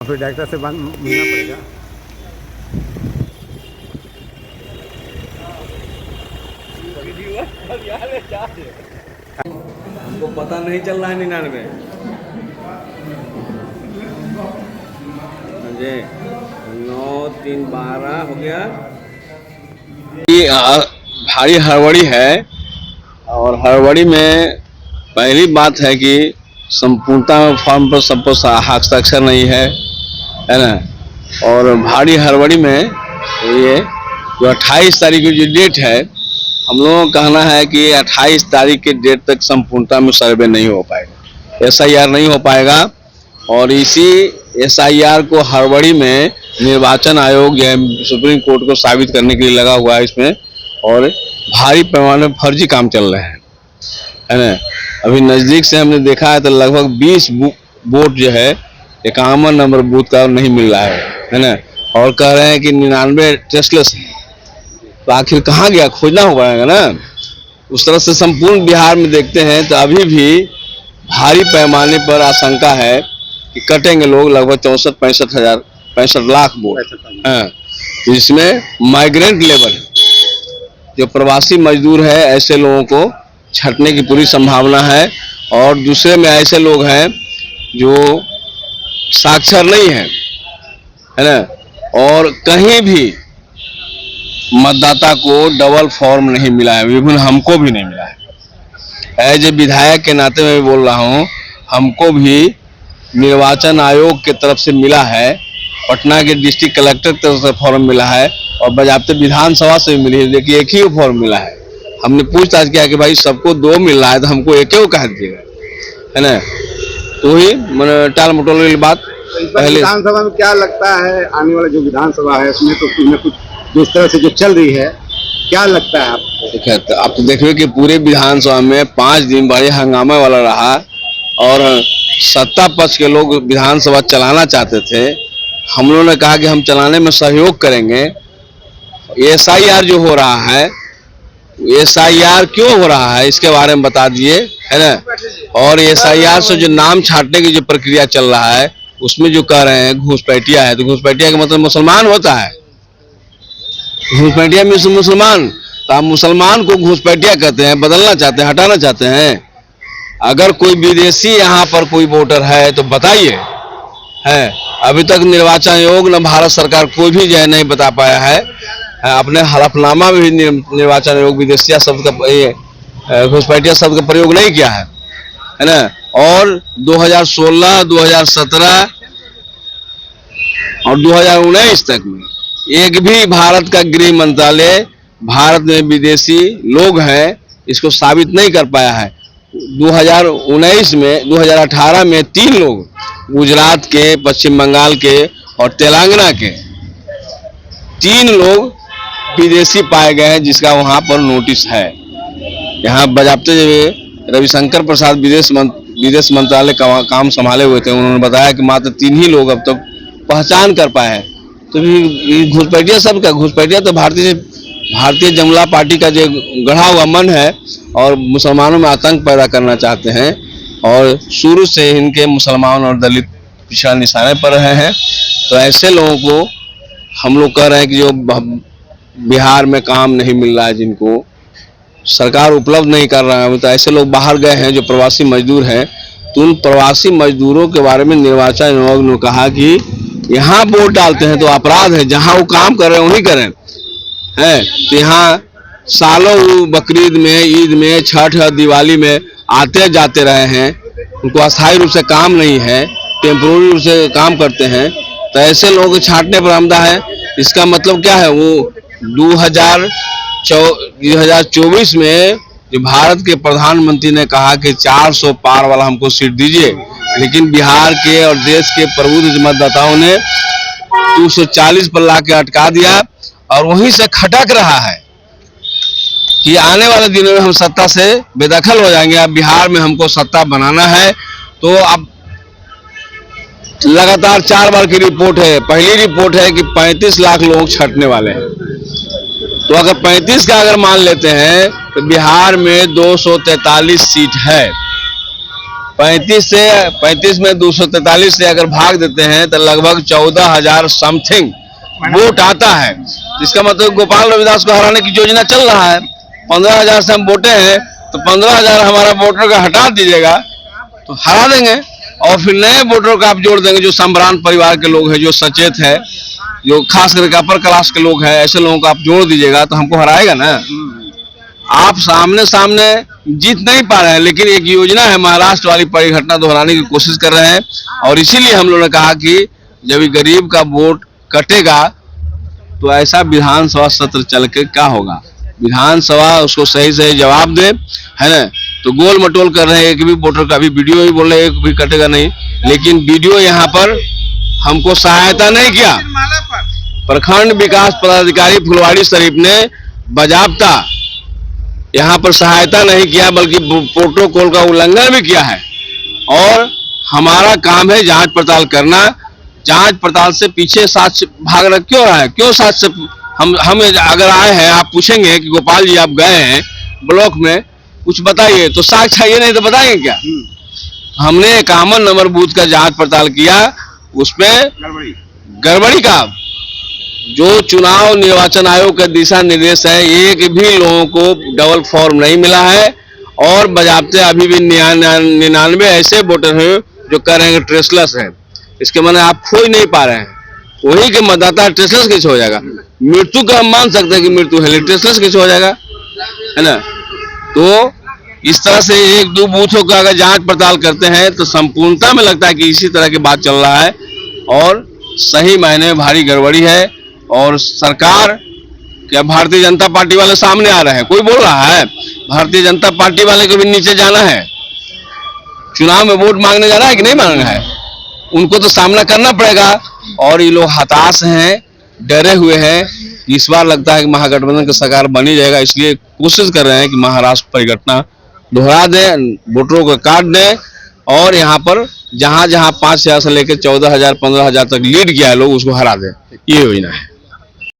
फिर डॉक्टर से मिलना पड़ेगा। हमको पता नहीं चल रहा है 99 जी 9 3 12 हो गया। ये भारी हड़बड़ी है और हड़बड़ी में पहली बात है कि संपूर्णता फॉर्म पर सबको हस्ताक्षर नहीं है ना। और भारी हड़बड़ी में ये जो 28 तारीख की जो डेट है, हम लोगों का कहना है कि 28 तारीख के डेट तक संपूर्णता में सर्वे नहीं हो पाएगा, SIR नहीं हो पाएगा। और इसी SIR को हड़बड़ी में निर्वाचन आयोग या सुप्रीम कोर्ट को साबित करने के लिए लगा हुआ है इसमें, और भारी पैमाने पर फर्जी काम चल रहे हैं, है ना। अभी नज़दीक से हमने देखा है तो लगभग 20 वोट जो है 51 नंबर बूथ का नहीं मिल रहा है ना। और कह रहे हैं कि 99 टेस्टलेस है, तो आखिर कहाँ गया, खोजना हो पाएगा ना। उस तरह से संपूर्ण बिहार में देखते हैं तो अभी भी भारी पैमाने पर आशंका है कि कटेंगे लोग लगभग 64-65 लाख वोट, जिसमें माइग्रेंट लेबर जो प्रवासी मजदूर है ऐसे लोगों को छटने की पूरी संभावना है। और दूसरे में ऐसे लोग हैं जो साक्षर नहीं है ना, और कहीं भी मतदाता को डबल फॉर्म नहीं मिला है, इवन हमको भी नहीं मिला है। एज ए विधायक के नाते मैं बोल रहा हूँ, हमको भी निर्वाचन आयोग के तरफ से मिला है, पटना के डिस्ट्रिक्ट कलेक्टर की तरफ से फॉर्म मिला है, और बजाते विधानसभा से भी मिली है, लेकिन एक ही फॉर्म मिला है। हमने पूछताछ किया कि भाई सबको 2 मिल रहा है तो हमको एक ही कह दीजिएगा, है ना। तो ही मैंने टाल मटोल वाली बात। पहले विधानसभा में क्या लगता है, आने वाला जो विधानसभा है उसमें तो कुछ न कुछ जिस तरह से जो चल रही है, क्या लगता है आपको? देखिए, तो आप तो देख रहे कि पूरे विधानसभा में 5 दिन बड़े हंगामा वाला रहा, और सत्ता पक्ष के लोग विधानसभा चलाना चाहते थे। हम लोगों ने कहा कि हम चलाने में सहयोग करेंगे। SIR जो हो रहा है, SIR क्यों हो रहा है इसके बारे में बता दिए, है ना। और SIR से जो नाम छांटने की जो प्रक्रिया चल रहा है उसमें जो कह रहे हैं घुसपैठिया है, तो घुसपैठिया का मतलब मुसलमान होता है। घुसपैठिया में मुसलमान, तो आप मुसलमान को घुसपैठिया कहते हैं, बदलना चाहते हैं, हटाना चाहते हैं। अगर कोई विदेशी यहाँ पर कोई वोटर है तो बताइए, है। अभी तक निर्वाचन आयोग न भारत सरकार कोई भी जो है नहीं बता पाया है। अपने हलफनामा में भी निर्वाचन आयोग विदेशिया शब्द का, घुसपैठिया शब्द का प्रयोग नहीं किया है ना। और 2016, 2017 और 2019 तक में एक भी भारत का गृह मंत्रालय भारत में विदेशी लोग हैं इसको साबित नहीं कर पाया है। 2019 में 2018 में 3 लोग गुजरात के, पश्चिम बंगाल के और तेलंगाना के 3 लोग विदेशी पाए गए हैं, जिसका वहां पर नोटिस है। यहाँ बजाते रविशंकर प्रसाद विदेश मंत्रालय का काम संभाले हुए थे, उन्होंने बताया कि मात्र 3 ही लोग अब तक पहचान कर पाए हैं। तो घुसपैठिया सब का, घुसपैठिया तो भारतीय जनता पार्टी का जो गढ़ा हुआ मन है, और मुसलमानों में आतंक पैदा करना चाहते हैं, और शुरू से इनके मुसलमान और दलित पिछड़ा निशाने पर रहे हैं। तो ऐसे लोगों को हम लोग कह रहे हैं कि जो बिहार में काम नहीं मिल रहा है, जिनको सरकार उपलब्ध नहीं कर रहा है, तो ऐसे लोग बाहर गए हैं जो प्रवासी मजदूर हैं, तो उन प्रवासी मजदूरों के बारे में निर्वाचन आयोग ने कहा कि यहाँ वोट डालते हैं तो अपराध है, जहाँ वो काम कर रहे हैं वहीं करें, है। तो यहाँ सालों बकरीद में, ईद में, छठ और दिवाली में आते जाते रहे हैं, उनको अस्थायी रूप से काम नहीं है, टेम्पोररी रूप से काम करते हैं, तो ऐसे लोगों को छांटने पर आमदा है। इसका मतलब क्या है, वो 2024 में जो भारत के प्रधानमंत्री ने कहा कि 400 पार वाला हमको सीट दीजिए, लेकिन बिहार के और देश के प्रबुद्ध मतदाताओं ने 240 पर ला के अटका दिया, और वहीं से खटक रहा है कि आने वाले दिनों में हम सत्ता से बेदखल हो जाएंगे। अब बिहार में हमको सत्ता बनाना है, तो अब लगातार 4 बार की रिपोर्ट है। पहली रिपोर्ट है कि 35 लाख लोग छटने वाले हैं, तो अगर 35 का अगर मान लेते हैं तो बिहार में 243 सीट है, 35 में 243 से अगर भाग देते हैं तो लगभग 14,000 समथिंग वोट आता है। इसका मतलब गोपाल रविदास को हराने की योजना चल रहा है। 15,000 से हम वोटे हैं तो 15,000 हमारा वोटर का हटा दीजिएगा तो हरा देंगे, और फिर नए वोटर को आप जोड़ देंगे जो संभ्रांत परिवार के लोग हैं, जो सचेत है, जो खास करके अपर क्लास के लोग हैं, ऐसे लोगों को आप जोड़ दीजिएगा तो हमको हराएगा ना। आप सामने सामने जीत नहीं पा रहे हैं, लेकिन एक योजना है, महाराष्ट्र वाली परिघटना दोहराने की कोशिश कर रहे हैं। और इसीलिए हम लोगों ने कहा कि जब गरीब का वोट कटेगा तो ऐसा विधानसभा सत्र चल के क्या होगा, विधानसभा उसको सही सही जवाब दे, है ना। तो गोल मटोल कर रहे हैं, एक भी वोटर का, अभी वीडियो ही बोल रहे एक भी कटेगा नहीं, लेकिन वीडियो यहाँ पर हमको सहायता नहीं किया। प्रखंड विकास पदाधिकारी फुलवाड़ी शरीफ ने बाजाबता यहाँ पर सहायता नहीं किया, बल्कि प्रोटोकॉल का उल्लंघन भी किया है। और हमारा काम है जांच पड़ताल करना, जांच पड़ताल से पीछे साक्ष्य भाग रहा क्यों रहा है, क्यों साक्ष्य हम अगर आए हैं, आप पूछेंगे कि गोपाल जी आप गए हैं ब्लॉक में कुछ बताइए, तो साक्ष्य चाहिए नहीं तो बताएंगे क्या। हमने 51 नंबर बूथ का जांच पड़ताल किया, उसमें गड़बड़ी का जो चुनाव निर्वाचन आयोग का दिशा निर्देश है, एक भी लोगों को डबल फॉर्म नहीं मिला है। और बजाबते अभी भी 99 ऐसे वोटर हैं जो कह रहे हैं ट्रेसलेस है। इसके माने आप खोज नहीं पा रहे हैं, वही के मतदाता ट्रेसलेस कैसे हो जाएगा। मृत्यु का हम मान सकते हैं कि मृत्यु है, ट्रेसलेस कैसे हो जाएगा, है ना। तो इस तरह से एक दो बूथों का अगर जांच पड़ताल करते हैं तो संपूर्णता में लगता है कि इसी तरह की बात चल रहा है और सही मायने में भारी गड़बड़ी है। और सरकार क्या भारतीय जनता पार्टी वाले सामने आ रहे हैं, कोई बोल रहा है भारतीय जनता पार्टी वाले को भी नीचे जाना है, चुनाव में वोट मांगने जाना है कि नहीं मांगना है, उनको तो सामना करना पड़ेगा। और ये लोग हताश हैं, डरे हुए हैं। इस बार लगता है कि महागठबंधन का सरकार बनी जाएगा, इसलिए कोशिश कर रहे हैं कि महाराष्ट्र परिघटना दोहरा दें, वोटरों को काट दें और यहाँ पर जहां 5,000 से लेकर 14,000 15,000 तक लीड किया है लोग, उसको हरा दें। ये योजना है।